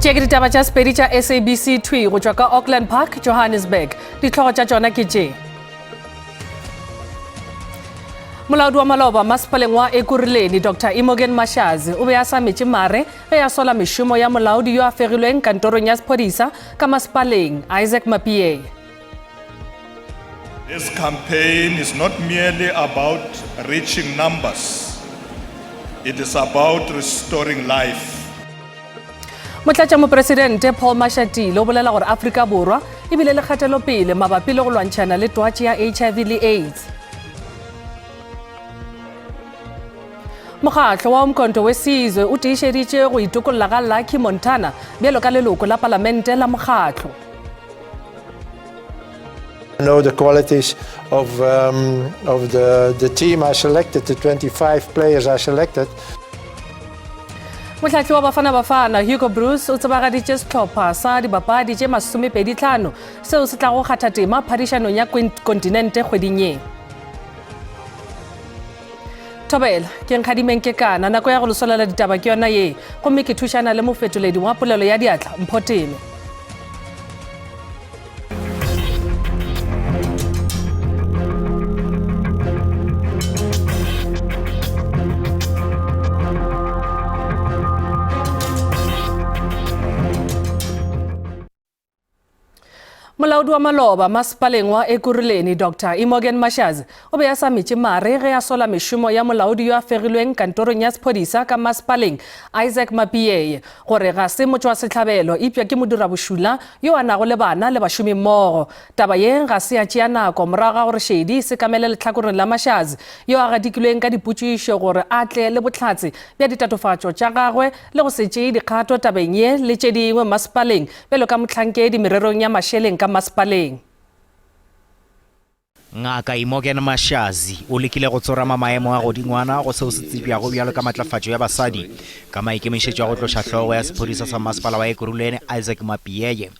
Tšea ditaba tša sepedi tša SABC 2 go tšwa ka Auckland Park, Johannesburg. Ditlhogo tša tšona ke tše. Molaodi wa maloba masepaleng wa Ekurhuleni Dr. Imogen Mashadi o be a sa metše mare ge a sola mešomo ya molaodi yo a fegilweng kantorong ya sephodisa ka masepaleng Isaac Mapie. This campaign is not merely about reaching numbers. It is about restoring life. Motlatšamopresidente Paul Mashatile o bolela gore Afrika Borwa e bile le kgatelopele mabapi le go lwantšhana le twatši ya HIV le AIDS. Mokgatlo wa Umkhonto weSizwe o tiišeditše go itokolola ga Lucky Montana bjalo ka leloko la palamente la mokgatlo. I know the qualities of the team I selected, the 25 players I selected. Mohlahli wa Bafana Hugo Bruce o tsebagaditše sehlopha sa dibapadi tše 25 seo se tlago kgatha tema phadišanong ya kontinente kgweding ye. Thobela ke nkgadimeng ke kana nako ya go lesolela ditaba ke yona ye gomme ke thušana le mofetoledi wa polelo ya diatla Mpho Teme. Molaodi wa maloba masepaleng wa Ekurhuleni Dr. Imogen Mashadi o be a sa metše mare ge a sola mešomo ya molaodi yo a fegilweng kantorong ya sephodisa ka masepaleng Isaac Mapie gore ga se motho wa setlhabelo ipša ke modirabošula yo a nago le bana le bašomi mmogo. Taba ye ga se a tšea nako morago ga gore šedi se kamele lehlakoreng la Mashadi yo a gadikilweng ka dipotšišo gore a tle le bohlatse bja ditatofatšo tša gagwe le go se tšee dikgato tabeng ye le tše dingwe masepaleng bjalo ka mohlankedi mererong ya mašeleng masepaleng. Ngaka Imogen Mashadi o lekile go tsorama maemo a godingwana go seo se tsebjago bjalo ka matlafatšo ya basadi ka maikemišetšo a go tloša hlogo ya sephodisa sa masepala wa Ekurhuleni Isaac Mapie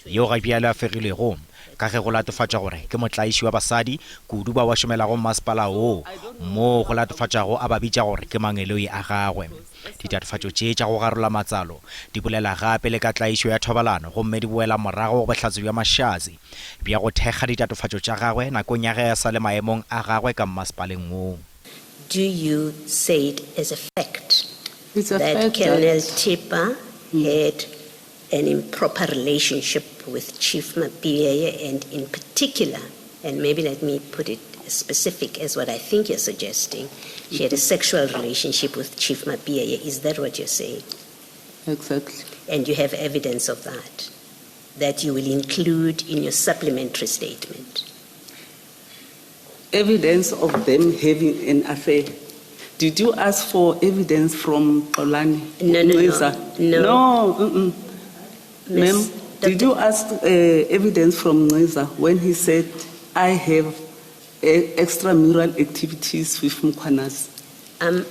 yo ga bjale a fegilego ka ge go latofatša gore ke motlaiši wa basadi kudu ba wa šomelago masepala o mo go latofatšago a ba bitša gore ke mangeloi a gagwe. Ditatofatšo tše tša go garola matsalo di bolela gape le ka tlaišo ya thobalano gomme di boela morago go bohlatse bja Mashadi bja go thekga ditatofatšo tša gagwe nakong ya ge a sa le maemong a gagwe ka masepaleng o. Do you say it as a fact that Colonel Tipper had an improper relationship with Chief Mapie, and in particular, and maybe let me put it as specific as what I think you're suggesting, she had a sexual relationship with Chief Mapie. Is that what you're saying? Exactly. And you have evidence of that you will include in your supplementary statement? Evidence of them having an affair. Did you ask for evidence from Xolani? No. Ma'am, did you ask evidence from Neza when he said, I have extramural activities with Mkhwanazi? I'm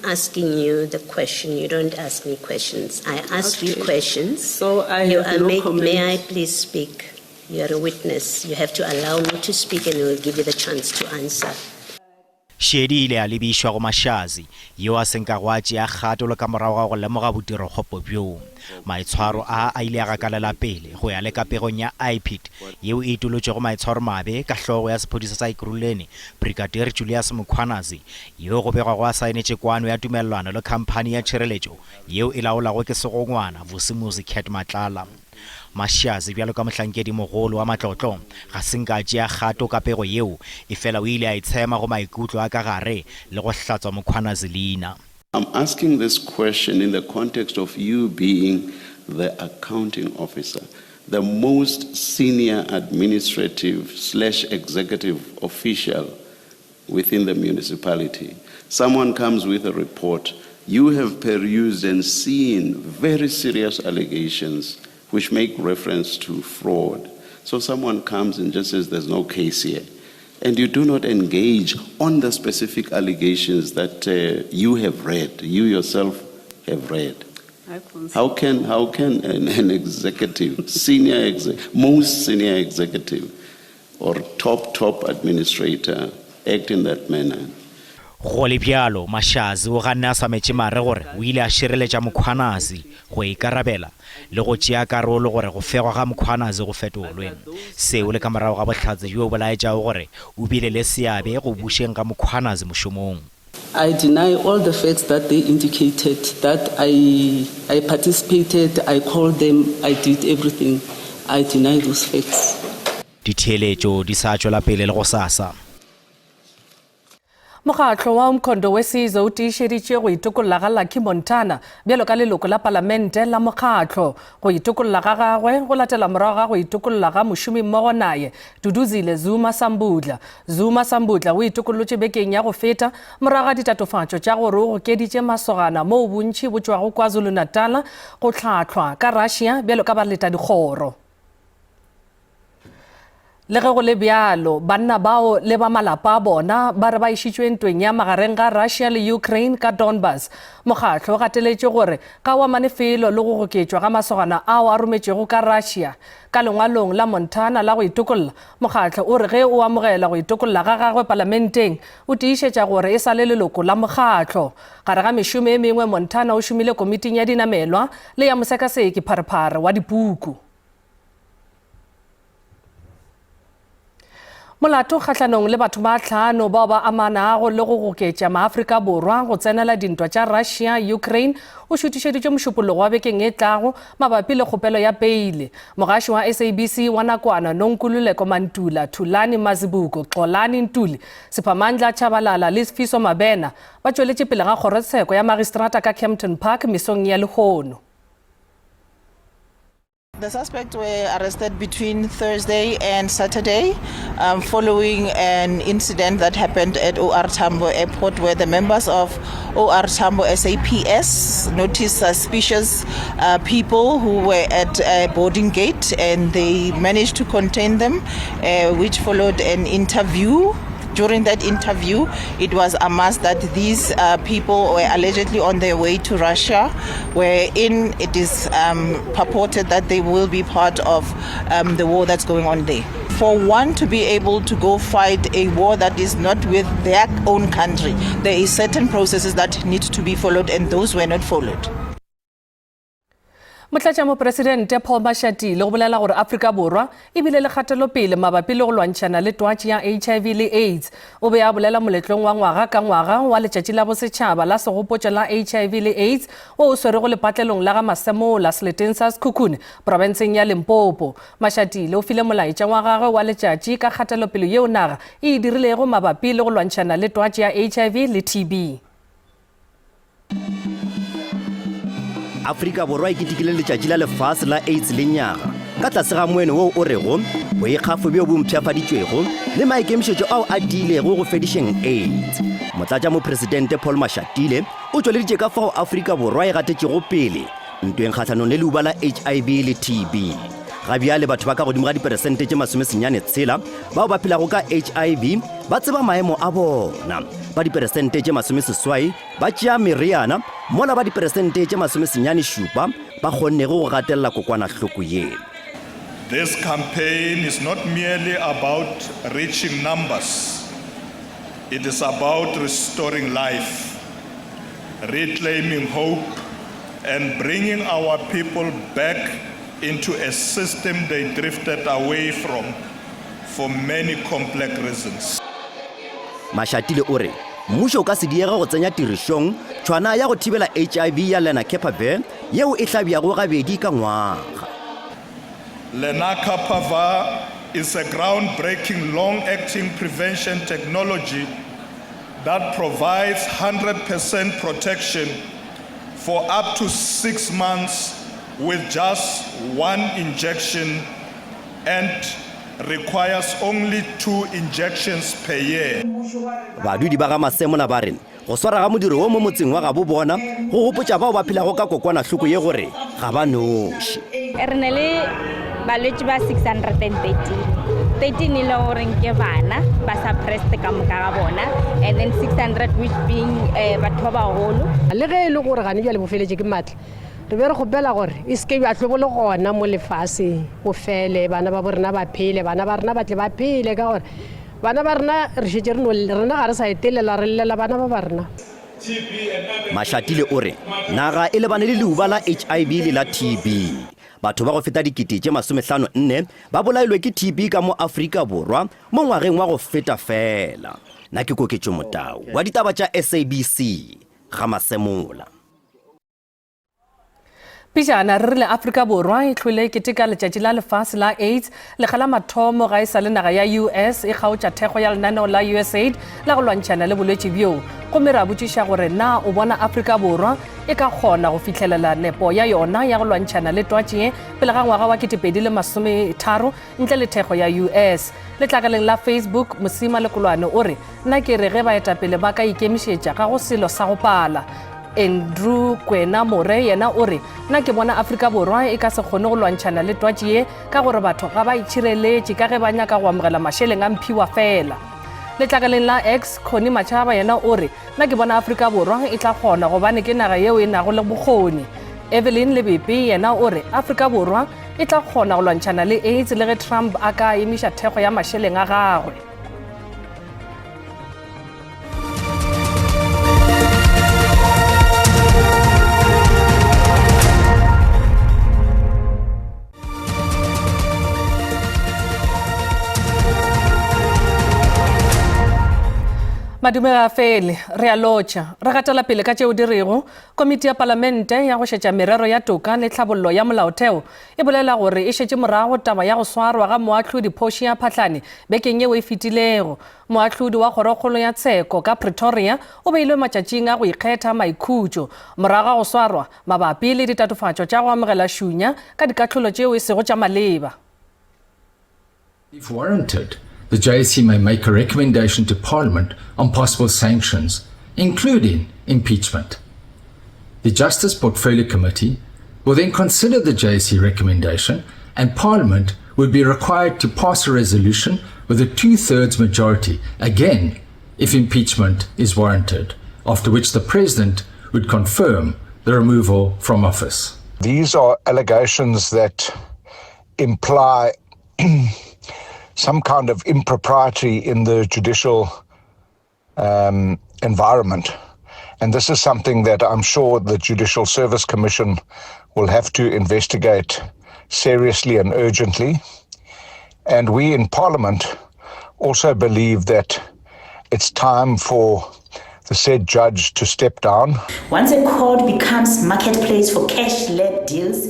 asking you the question. You don't ask me questions. I ask you questions. So I have no comment. May I please speak? You are a witness. You have to allow me to speak and we will give you the chance to answer. Šedi ile a lebišwa go Mashadi yo a seng ka go a tšea kgato le ka morago ga go lemoga bodirogopo bjo. Maitshwaro a ile a gakalela pele go ya le ka pegong ya IPID yeo e itolotšego maitshwaro mabe ka hlogo ya sephodisa sa Ekurhuleni Brigadier Julius Mkhwanazi yo go begwa go a saenetše kwano ya tumellano le khamphani ya tšhireletšo yeo e laolago ke segongwana Vusimuzi Cat Matlala. Mashadi bjalo ka mohlankedi mogolo wa matlotlo ga senka tšea kgato ka pego yeo e fela o ile a itshema go maikutlo a ka gare le go hlatswa Mkhwanazi leina. I'm asking this question in the context of you being the accounting officer, the most senior administrative/executive official within the municipality. Someone comes with a report. You have perused and seen very serious allegations which make reference to fraud. So someone comes and just says there's no case here. And you do not engage on the specific allegations that you have read, you yourself have read. How can an executive, most senior executive or top administrator act in that manner? go le bjalo Mashazi o ganne a sametše mare gore o ile a šireletša Mkhwanazi go ikarabela le go tšea karolo gore go fegwa ga Mkhwanazi go fetolwe seo le ka morago ga bohlatse jo bo laetšago gore o bile le seabe go bušeng ga Mkhwanazi mošomong. I deny all the facts that they indicated, that I participated, I called them, I did everything. I deny those facts. Ditheeletšo di sa tšwela pele le go sasa. Mokgatlo wa Umkhondo wesizwe o tiišeditše go itokolola ga Lucky Montana bjalo ka leloko la palamente la mokgatlo go itokolola ga gagwe go latela morago ga go itokolola ga mošomi mmogo naye Duduzile Zuma Sambudla. Zuma Sambudla o itokolotše bekeng ya go feta morago ga ditatofatšo tša gore o gokeditše masogana moo bontši bo tšwago KwaZulu-Natal go hlahlwa ka Russia bjalo ka baleta dikgoro. Le ge go le bjalo banna bao le ba malapa a bona ba re ba išitšwe ntweng ya magareng ga Russia le Ukraine ka Donbas. Mokgatlo o gateletše gore ka wa manefelo le go goketšwa ga masogana ao a rometšego ka Russia ka lengwalong la Montana la go itokolola. Mokgatlo o re ge o amogela go itokolola ga gagwe parlamenteng o tiišetša gore e sa le leloko la mokgatlo. Gare ga mešomo e mengwe Montana o šomile komiting ya dinamelwa le ya mosekaseki pharephare wa dipuku. Molato kgatlhanong le batho ba tlhano bao ba amanago le go goketša maAfrika Borwa go tsenela dintwa tša Russia Ukraine o šutišeditše mošupologo wa bekeng e tlago mabapi le kgopelo ya peile. Mogaši wa SABC wa nakwana Nonkululeko Mantula, Thulani Mazibuko, Xolani Ntuli, Siphamandla Tshabalala le Fiso Mabena ba tšweletše pele ga kgorotsheko ya magistrata ka Kempton Park mesong ya Lekgono. The suspects were arrested between Thursday and Saturday following an incident that happened at OR Tambo Airport where the members of OR Tambo SAPS noticed suspicious people who were at a boarding gate and they managed to contain them, which followed an interview. During that interview, it was amassed that these people were allegedly on their way to Russia, wherein it is purported that they will be part of the war that's going on there. For one to be able to go fight a war that is not with their own country, there is certain processes that need to be followed, and those were not followed. Motlatšamopresidente Paul Mashatile go bolela gore Afrika Borwa e bile le kgatelopele mabapi le go lwantšhana le twatši ya HIV le AIDS. O be a bolela moletlong wa ngwaga ka ngwaga wa letšatši la bosetšhaba la segopotšo la HIV le AIDS o o swerego lepatlelong la ga Masemola seleteng sa Sekhukhune profenseng ya Limpopo. Mashatile o file molaetša wa gagwe wa letšatši ka kgatelopele yeo naga e dirilego mabapi le go lwantšhana le twatši ya HIV le TB. Afrika Borwa e ketekile letšatši la lefase la AIDS le nyaga ka tlase ga moeno wo o rego boikgafo bjo bo mpšhafaditšwego le maikemišetšo ao a diilego go fedišeng AIDS. Motlatšamopresidente Paul Mashatile o tšweleditše ka fao Afrika Borwa e gatetšego pele ntweng kgatlhanong le leuba la HIV le TB. Gabjale batho ba ka godimo ga diperesente tše 96 bao ba phelago ka HIV ba tseba maemo a bona. Ba diperesente tše 60 ba tšea meriana mola ba diperesente tše 97 ba kgonnego go gatelela kokwanahloko ye. This campaign is not merely about reaching numbers. It is about restoring life, reclaiming hope, and bringing our people back into a system they drifted away from for many complex reasons. Mashatile o re mmušo o ka se diega go tsenya tirišong tshwana ya go thibela HIV ya Lenacapavir yeo e hlabjago gabedi ka ngwaga. Lenacapavir is a groundbreaking long-acting prevention technology that provides 100% protection for up to 6 months with just one injection and requires only 2 injections per year. Badudi ba ga Masemola ba reng go swara ga modiro wo mo motseng wa ga bo bona go gopotša bao ba phelago ka kokwanahloko ye gore ga ba noši. Re ne le balwetši ba 613 13 ile goreng ke bana ba suppressed ka moka ga bona and then 600 which being batho ba bagolo. Le ge e le gore gane bjale bo feletše ke matla re be re kgopela gore e seke bja tlhwe bo le gona mo lefase bo fele bana ba borena ba phele bana ba rena ba tle ba phele ka gore bana ba rena re shetse re rena ga re sa etelela re llela bana ba rena. Mashatile o re naga e lebane le leuba la HIV le la TB. Batho ba go feta dikete tse 54 ba bolailwe ke TB ka mo Afrika Borwa mo ngwageng wa go feta fela. Na ke Koketso Motau wa ditaba tša SABC ga Masemola. Pijana re rile Afrika Borwa e tlhole keteka letšatši la lefase la AIDS le kgala mathomo ga e sa le naga ya US e kgaotša thekgo ya lenaneo la USAID la go lwantšhana le bolwetši bjo. Gomme re a botšiša gore na o bona Afrika Borwa e ka kgona go fitlhelela nepo ya yona ya go lwantšhana le twatši ye pele ga ngwaga wa 2030 ntle le thekgo ya US. Letlakaleng la Facebook Mosima Lekolwane o re nna ke re ge baetapele ba ka ikemišetša ga go selo sa go pala. Andrew Kwena More yena o re nna ke bona Afrika Borwa e ka se kgone go lwantšhana le twatši ye ka gore batho ga ba itšhireletše ka ge ba nyaka go amogela mašeleng a mphiwa fela. Letlakaleng la X Khoni Machaba yena o re nna ke bona Afrika Borwa e tla kgona gobane ke naga yeo e nago le bokgoni. Evelyn Lebepe yena o re Afrika Borwa e tla kgona go lwantšhana le AIDS le ge Trump a ka emiša thekgo ya mašeleng a gagwe. Madumela fele re a lotša re gatela pele ka tšeo dirego komiti ya palamente ya go šetša merero ya toka le tlhabollo ya molaotheo e bolela gore e šetše morago taba ya go swarwa ga moahlodi Phoshi ya Phahlane bekeng yeo e fetilego. Moahlodi wa kgorokgolo ya tsheko ka Pretoria o beilwe matšatšing a go ikgetha maikhutšo morago ga go swarwa mabapi le ditatofatšo tša go amogela šunya ka dikahlolo tšeo e sego tša maleba. If warranted, the JSE may make a recommendation to Parliament on possible sanctions, including impeachment. The Justice Portfolio Committee will then consider the JSE recommendation, and Parliament would be required to pass a resolution with a 2/3 majority, again if impeachment is warranted, after which the President would confirm the removal from office. These are allegations that imply some kind of impropriety in the judicial environment. And this is something that I'm sure the Judicial Service Commission will have to investigate seriously and urgently. And we in Parliament also believe that it's time for the said judge to step down. Once a court becomes marketplace for cash-led deals,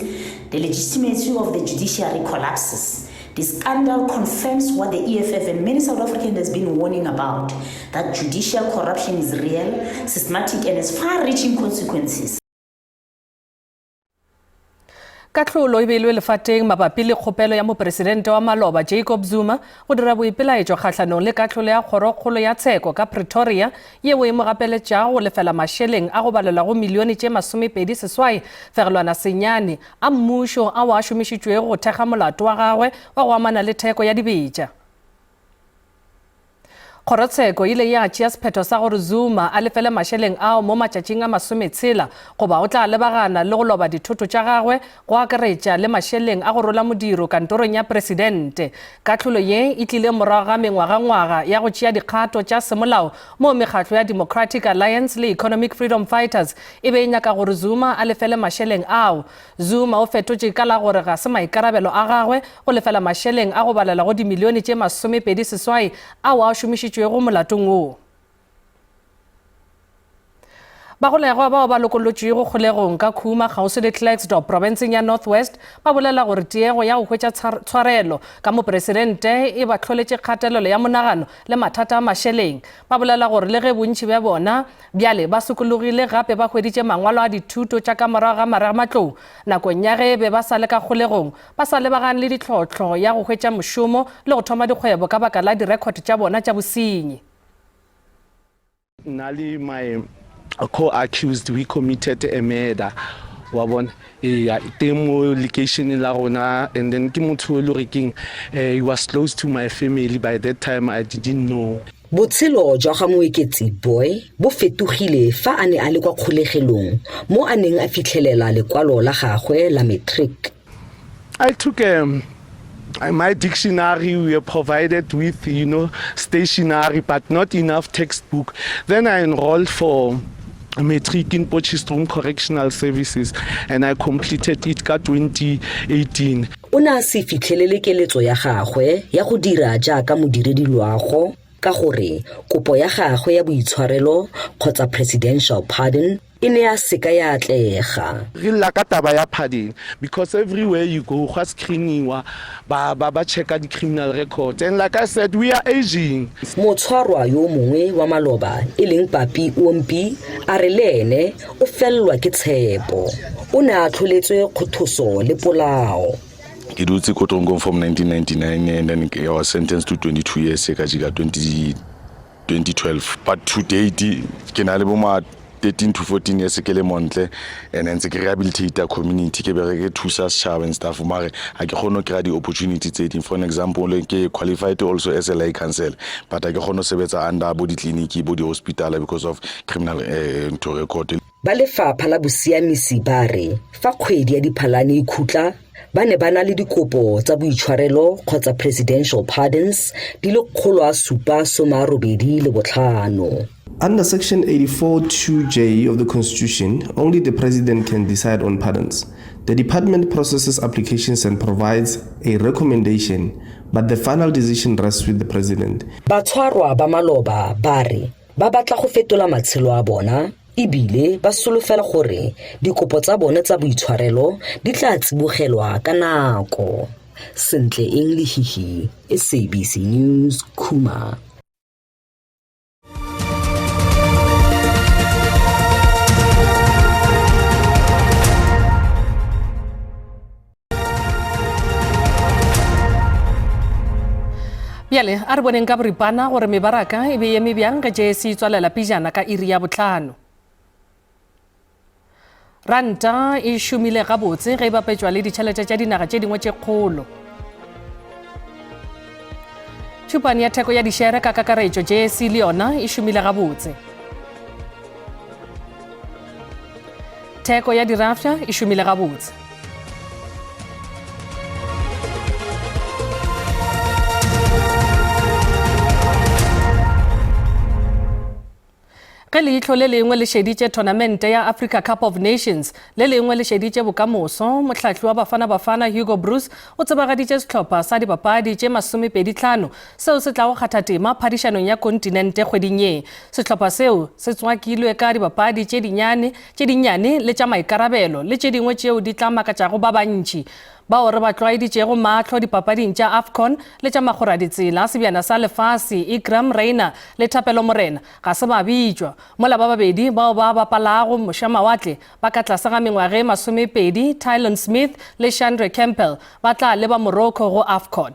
the legitimacy of the judiciary collapses. The scandal confirms what the EFF and many South Africans has been warning about, that judicial corruption is real, systematic, and has far-reaching consequences. Katlolo e beilwe lefateng mabapi le kgopelo ya mopresidente wa Maloba Jacob Zuma go dira boipelaetšo kgatlhanong le katlolo ya kgorokgolo ya tsheko ka Pretoria yeo e mo gapeletša go lefela mašeleng a go balela go milione tše 28 fegelwana senyane a mmušo a wa šomišitšwego go thekga molato wa gagwe wa go amana le theko ya dibetša. Kgorotsheko ile ya tšea sephetho sa gore Zuma a lefele mašeleng ao mo matšatšing a 16 goba o tla lebagana le go loba dithoto tša gagwe go akaretša le mašeleng a go rola modiro kantorong ya presidente. Katlolo ye e tlile morago ga mengwaga ya go tšea dikgato tša semolao mo mekgatlo ya Democratic Alliance le Economic Freedom Fighters e be e nyaka gore Zuma a lefele mašeleng ao. Zuma o fetotše ka la gore ga se maikarabelo a gagwe go lefela mašeleng a go balela go dimilione tše 28 ao a šomišitšwe go molatong o. Bagolego bao ba lokolotšego kgolegong ka Khuma kgauswi le Klerksdorp provinceng ya North West ba bolela gore tiego ya go hwetša tshwarelo ka mopresidente e ba tlholetše kgatelelo ya monagano le mathata a mašeleng. Ba bolela gore le ge bontši bja bona bjale ba sokologile gape ba hweditše mangwalo a dithuto tša ka morago ga maramatlou nakong ya ge be ba sa le ka kgolegong ba sa lebagane le ditlhotlho ya go hwetša mošomo le go thoma dikgwebo ka baka la direkoto tša bona tša bosenyi. Nali my co-accused, we committed a murder. Wabon temo location la rona, and then he was close to my family. By that time I didn't know. Botshelo jwa ga Moeketsi Boy bo fetogile fa a ne a le kwa kgolegelong mo a neng a fitlhelela lekwalo la gagwe la matric. I took my dictionary, we are provided with, stationery, but not enough textbook. Then I enrolled for matric in Potchefstroom Correctional Services, and I completed it ka 2018. O ne a se fitlhelele keletso ya gagwe ya go dira jaaka modiredi loago ka gore kopo ya gagwe ya boitshwarelo kgotsa presidential pardon e ne ya seka ya atlega. Re la ka taba ya pardon because everywhere you go ga screening wa ba check the criminal records, and like I said, we are aging. Motshwarwa yo mongwe wa maloba e leng Papi Ompi a re le ene o fellwa ke tshepo. O ne a tlholetswe kgothoso le polao. Ke dutse Kotongong from 1999, and then I was sentenced to 22 years ka 2012. But to date ke na le boma 13 to 14 years ke le montle, and then ke rehabilitate a community ke bereke thusa setšhaba and stuff mare ha ke kgone ke di opportunity tse ding. For an example, ke qualified also as a lay counsel, but ha ke kgone sebetsa under body clinic body hospital because of criminal record. Ba lefapha la bosiamisi ba re fa kgwedi ya Diphalane e khutla ba ne ba na le dikopo tsa boitshwarelo kgotsa presidential pardons di le 785. Under Section 84(2)(j) of the Constitution, only the President can decide on pardons. The department processes applications and provides a recommendation, but the final decision rests with the President. Batshwarwa ba maloba ba re ba batla go fetola matshelo a bona ebile ba solofela gore dikopo tsa bone tsa boitshwarelo di tla tsibogelwa ka nako. Sentle English, SABC News, Kuma. Yale a re boneng ka boripana gore mebaraka e be eme bjang ka JSE tswalela pijana ka iri ya botlhano. Ranta e šomile gabotse ge e bapetšwa le ditšhelete tša dinaga tše dingwe tše kgolo. Tšhupane ya theko ya dišere ka kakaretšo JSE le yona e šomile gabotse. Theko ya dirafša e šomile gabotse. Ge leihlo le lengwe le šeditše tournamente ya Africa Cup of Nations, le lengwe le šeditše bokamoso, mohlahli wa Bafana Hugo Bruce o tsebagaditše sehlopha sa dipapadi tše 25 seo se tla go kgatha tema phadišanong ya kontinente kgweding ye. Sehlopha seo se tswakilwe ka dipapadi tše dinnyane le tša maikarabelo le tše dingwe tšeo di tla makatšago ba bantši. Bao re ba tlwaeditšego mahlo dipapading tša AFCON le tša magoraditsela sebjana sa lefase Ikram Reina le Thapelo Morena ga se ba bitšwa. Mola ba babedi bao ba bapalago mošamawatle ba ka tlase ga mengwage 20, Tylon Smith le Chandra Campbell ba tla leba Morocco go AFCON.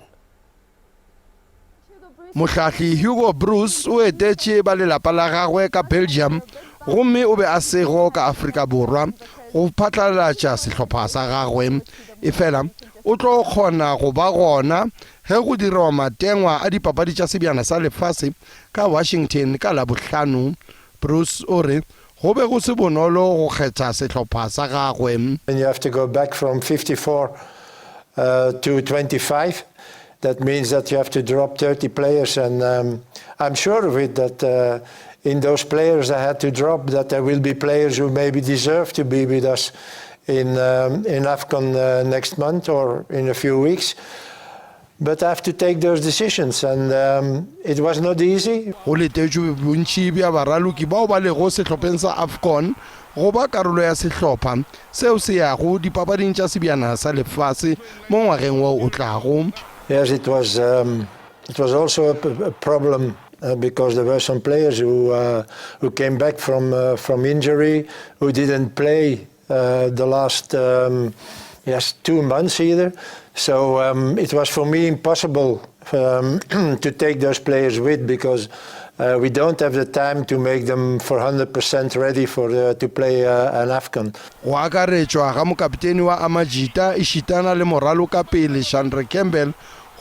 Mohlahli Hugo Bruce o etetše ba lelapa la gagwe ka Belgium gomme o be a sego ka Afrika Borwa go phatlalatša sehlopha sa gagwe. Efela o tlo kgona go ba gona ge go dirwa matengwa a dipapadi tša sebjana sa lefase ka Washington ka Labohlano. Bruce o re go be go se bonolo go kgetha sehlopha sa gagwe. And you have to go back from 54 to 25. That means that you have to drop 30 players, and I'm sure of it that in those players I had to drop, that there will be players who maybe deserve to be with us in AFCON next month or in a few weeks. But I have to take those decisions, and it was not easy. Go letetšwe bontši bja baraloki bao ba lego sehlopheng sa AFCON go ba karolo ya sehlopha seo se yago dipapading tša sebjana sa lefase mo ngwageng wo o tlago. Yes, it was also a problem because there were some players who came back from injury, who didn't play the last 2 months either. So it was for me impossible to take those players with, because we don't have the time to make them for 100% ready to play an AFCON. Go akaretšwa ga mokapiteni wa Amajita e šitana le moralo ka pele Chandra Campbell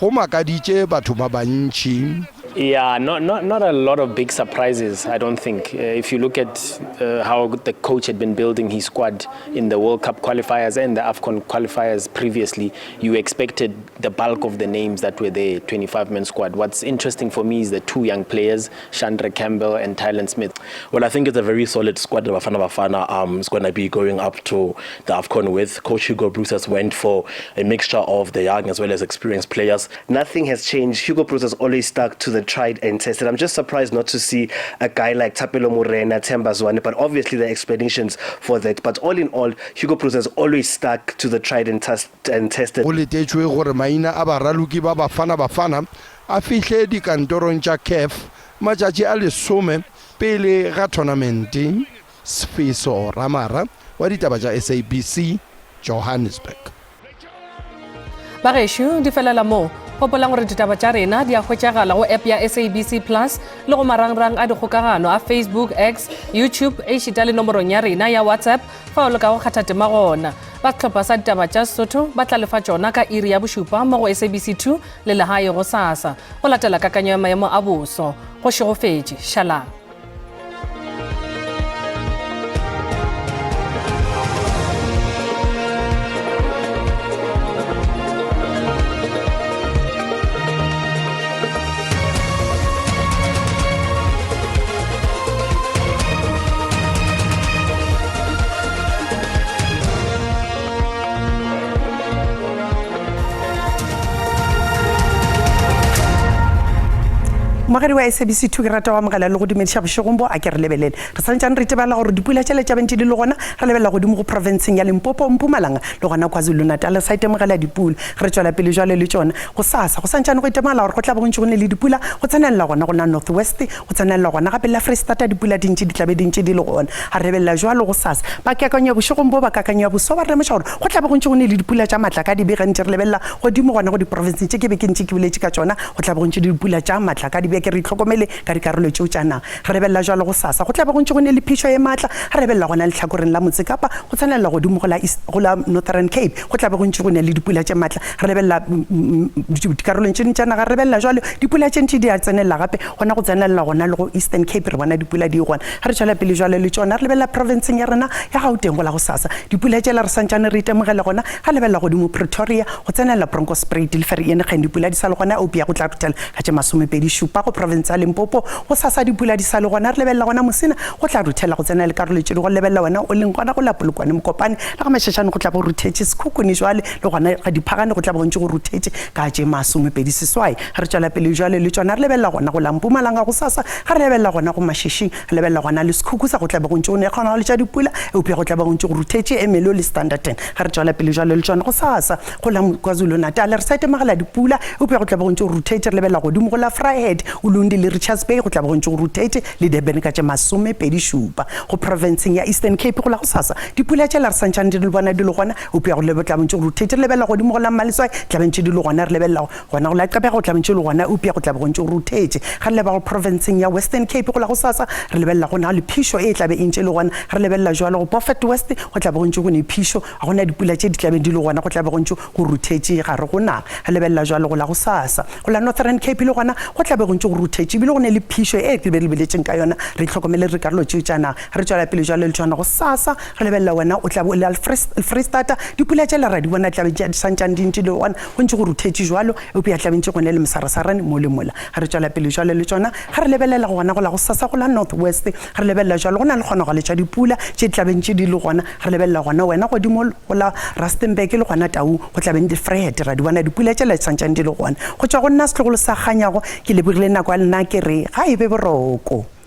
go makaditše batho ba bantši. Yeah, not a lot of big surprises, I don't think. If you look at how the coach had been building his squad in the World Cup qualifiers and the AFCON qualifiers previously, you expected the bulk of the names that were there, 25-man squad. What's interesting for me is the 2 young players, Chandra Campbell and Tylan Smith. Well, I think it's a very solid squad that Bafana is going to be going up to the AFCON with. Coach Hugo Broos has went for a mixture of the young as well as experienced players. Nothing has changed. Hugo Broos has always stuck to the tried and tested. I'm just surprised not to see a guy like Thapelo Morena, Themba Zwane, but obviously there are explanations for that. But all in all, Hugo Broos has always stuck to the tried and tested. O letetswe gore maina a baraloki ba Bafana a fihle dikantorong tša CAF matšatši a 10 pele ga tournament. Sfiso Ramara wa ditaba tša SABC Johannesburg. Bageshu di felela mo gopolang gore ditaba tša rena di a hwetšagala go app ya SABC Plus le go marangrang a dikgokagano a Facebook, X, YouTube e šita le nomorong ya rena ya WhatsApp fa o le ka go kgatha tema gona. Ba setlhopha sa ditaba tša Sotho ba tla lefa tšona ka iri ya bošupa mo go SABC 2 le lehae go SASA go latela kakanyo ya maemo a boso go šegofetše šalang. Magadi wa SABC 2 ke rata wa mogala le go dumedisha bošegombo a ke re lebelele re santsane re tebala gore dipula tšele tša bentše di le gona re lebella godimo go provinceng ya Limpopo Mpumalanga le gona KwaZulu-Natal sa itemogela dipula re tšwela pele jwale le tšona go SASA go santsane go itemagala gore go tla bontši go ne le dipula go tsenelela gona go na North West go tsenelela gona gape la Freestata dipula dintši di tlabe dintši di le gona ga re lebella jwalo go SASA ba kakanya bošegombo ba kakanya boso ba remeša gore go tla bontši go ne le dipula tša matla ka dibegentše re lebella godimo gona go diprovinceng tše ke be ke ntše ke boletše ka tšona go tla bontši dipula tša matla ka ke re itlhokomele ka dikarolo tšeo tša naga re lebella jalo go SASA go tla ba gontše go ne le phišo e maatla re lebella gona letlhakoreng la Motse Kapa go tsenelela godimo go la Northern Cape go tla ba gontše go ne le dipula tše maatla re lebella dikarolong tše tša naga re lebella jalo dipula tše ntši di a tsenelela gape gona go tsenelela gona le go Eastern Cape re bona dipula di gona re tšwela pele jalo le tšona re lebella provinceng ya rena ya Gauteng go la go SASA dipula tšela re santsane re itemogela gona ga lebella godimo Pretoria go tsenelela Bronkhorstspruit le Vereeniging dipula di sa le gona Opia go tla rutela ka tše 27 go province ya Limpopo go SASA dipula di sa le gona re lebella gona Mosina go tla ruthela go tsena le karolo tše go lebella wena o leng gona go la Polokwane Mokopane le ga mashashane go tla bo ruthetše Sekhukhune jwale le gona ga diphagane go tla bo ntše go ruthetše ka tše 27 re tšwela pele jwale le tšona re lebella gona go la Mpumalanga go SASA ga re lebella gona go Mashishing re lebella gona le Sekhukhune go tla bo ntše go ne gona le tša dipula Opia go tla bo ntše go ruthetše Emelo le Standerton ga re tšwela pele jwale le tšona go SASA go la KwaZulu-Natal re sa itemagela dipula Opia go tla bo ntše go ruthetše re lebella godimo go la Vryheid Ulundi le Richards Bay go tla bo ntše go ruthetše le Durban ka tše 27 go provinceng ya Eastern Cape go la go SASA dipula tše la re santšane di le bona di le gona Opia go lebella tla bo ntše go ruthetše re lebella godimo go la Maliswai tla bentše di le gona re lebella gona go la Qabega go tla bentše le gona Opia go tla bo ntše go ruthetše ga re leba go provinceng ya Western Cape go la go SASA re lebella gona le phišo e tla be e ntše le gona re lebella jwalo go Beaufort West go tla bo ntše go ne phišo ga gona dipula tše di tla be di le gona go tla be go ntše go ruthetše ga re go naga re lebella jwalo go la go SASA go la Northern Cape le gona go tla be go ntše go ruthetše bile go ne le phišo e ke be le beletšeng ka yona re tlhokomele re karolo tšeo tša naga re tšwela pele jwalo le tšhwana go SASA re lebella wena o tla bo le Freestata dipula tše le ra di bona tla be santšane dintši le gona go ntše go ruthetše jwalo Opia tla bentše go ne le Mosarasarane mo le mola ga re tšwela pele jwalo le tšona ga re lebelela gona go la go SASA go la North West ga re lebella jwalo go na le kgonagalo tša dipula tše tla bentše di le gona ga re lebella gona wena godimo go la Rustenburg le gona Tau go tla beng Vryheid ra di bona dipula tše le santšane di le gona go tšwa go nna setlogolo sa kganyago ke lebogile nako ya lena ke re ga e be boroko